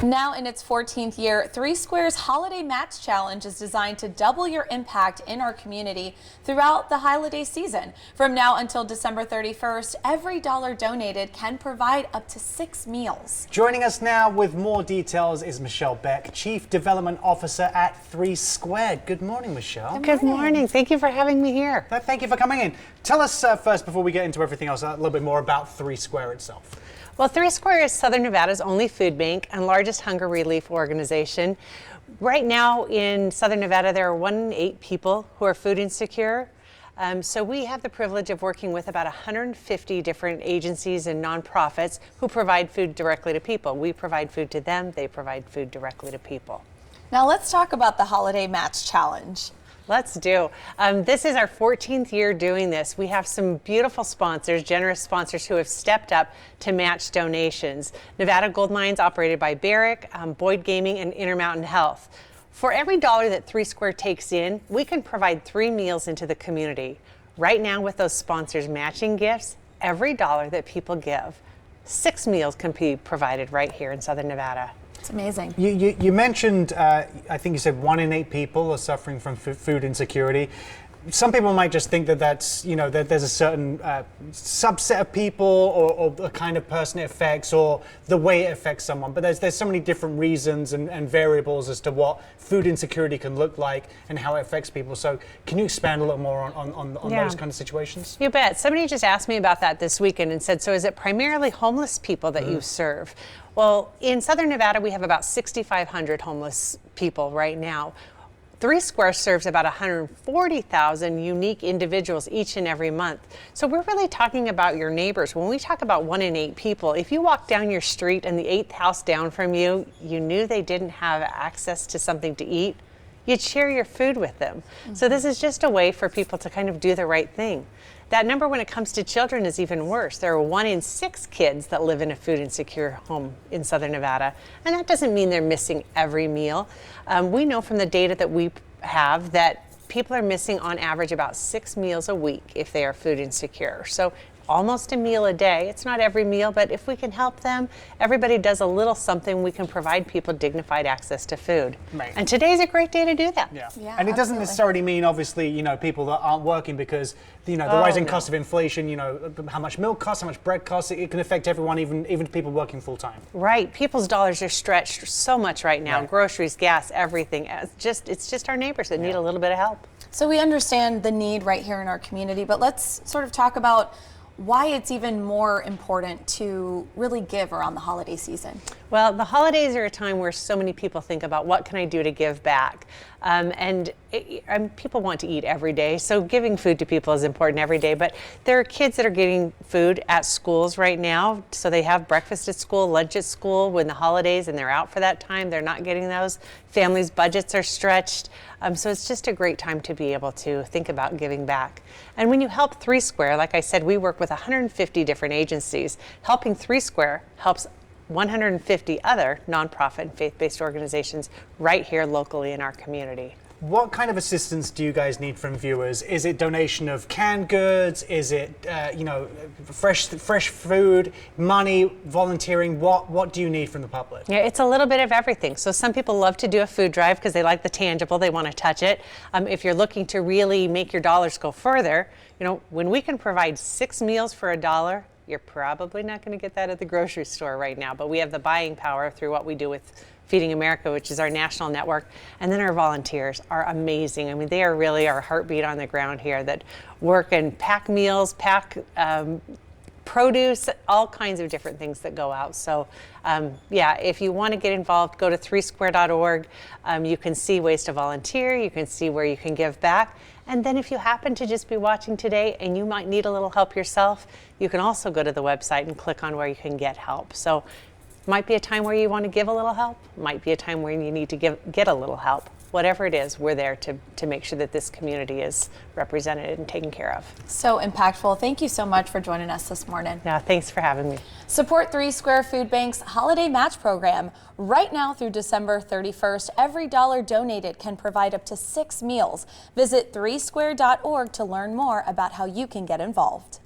Now in its 14th year, Three Squares Holiday Match Challenge is designed to double your impact in our community throughout the holiday season. From now until December 31st, every dollar donated can provide up to 6 meals. Joining us now with more details is Michelle Beck, Chief Development Officer at Three Squared. Good morning, Michelle. Good morning. Thank you for having me here. Thank you for coming in. Tell us first, before we get into everything else, a little bit more about Three Square itself. Well, Three Square is Southern Nevada's only food bank and largest hunger relief organization. Right now in Southern Nevada, there are 1 in 8 people who are food insecure. So we have the privilege of working with about 150 different agencies and nonprofits who provide food directly to people. We provide food to them, they provide food directly to people. Now let's talk about the Holiday Match Challenge. Let's do. This is our 14th year doing this. We have some beautiful sponsors, generous sponsors who have stepped up to match donations. Nevada Gold Mines, operated by Barrick, Boyd Gaming, and Intermountain Health. For every dollar that Three Square takes in, we can provide 3 meals into the community. Right now, with those sponsors matching gifts, every dollar that people give, 6 meals can be provided right here in Southern Nevada. It's amazing. You mentioned, I think you said 1 in 8 people are suffering from food insecurity. Some people might just think that that's, you know, that there's a certain subset of people or the kind of person it affects or the way it affects someone. But there's so many different reasons and variables as to what food insecurity can look like and how it affects people. So can you expand a little more on those kind of situations? You bet. Somebody just asked me about that this weekend and said, so is it primarily homeless people that you serve? Well, in Southern Nevada, we have about 6,500 homeless people right now. Three Square serves about 140,000 unique individuals each and every month. So we're really talking about your neighbors. When we talk about 1 in 8 people, if you walk down your street and the 8th house down from you, you knew they didn't have access to something to eat, you'd share your food with them. So this is just a way for people to kind of do the right thing. That number when it comes to children is even worse. There are 1 in 6 kids that live in a food insecure home in Southern Nevada. And that doesn't mean they're missing every meal. We know from the data that we have that people are missing on average about 6 meals a week if they are food insecure. So almost a meal a day. It's not every meal, but if we can help them, everybody does a little something, we can provide people dignified access to food. Right. And today's a great day to do that. Yeah, and it doesn't necessarily mean, obviously, you know, people that aren't working because, you know, the rising cost of inflation, you know, how much milk costs, how much bread costs, it can affect everyone, even people working full time. Right. People's dollars are stretched so much right now. Right. Groceries, gas, everything. It's just our neighbors that need a little bit of help. So we understand the need right here in our community, but let's sort of talk about why it's even more important to really give around the holiday season. Well, the holidays are a time where so many people think about what can I do to give back. And people want to eat every day, so giving food to people is important every day. But there are kids that are getting food at schools right now, so they have breakfast at school, lunch at school when the holidays, and they're out for that time. They're not getting those. Families' budgets are stretched, so it's just a great time to be able to think about giving back. And when you help Three Square, like I said, we work with 150 different agencies. Helping Three Square helps 150 other nonprofit and faith-based organizations right here locally in our community. What kind of assistance do you guys need from viewers? Is it donation of canned goods? Is it, you know, fresh food, money, volunteering? What do you need from the public? Yeah, it's a little bit of everything. So some people love to do a food drive because they like the tangible, they want to touch it. If you're looking to really make your dollars go further, you know, when we can provide 6 meals for $1, you're probably not going to get that at the grocery store right now, but we have the buying power through what we do with Feeding America, which is our national network. And then our volunteers are amazing. I mean, they are really our heartbeat on the ground here that work and pack meals, pack produce, all kinds of different things that go out. So yeah, if you want to get involved, go to threesquare.org. You can see ways to volunteer, you can see where you can give back. And then if you happen to just be watching today and you might need a little help yourself, you can also go to the website and click on where you can get help. So might be a time where you want to give a little help, might be a time where you need to get a little help. Whatever it is, we're there to make sure that this community is represented and taken care of. So impactful. Thank you so much for joining us this morning. Yeah, thanks for having me. Support Three Square Food Bank's Holiday Match Program. Right now through December 31st, every dollar donated can provide up to 6 meals. Visit threesquare.org to learn more about how you can get involved.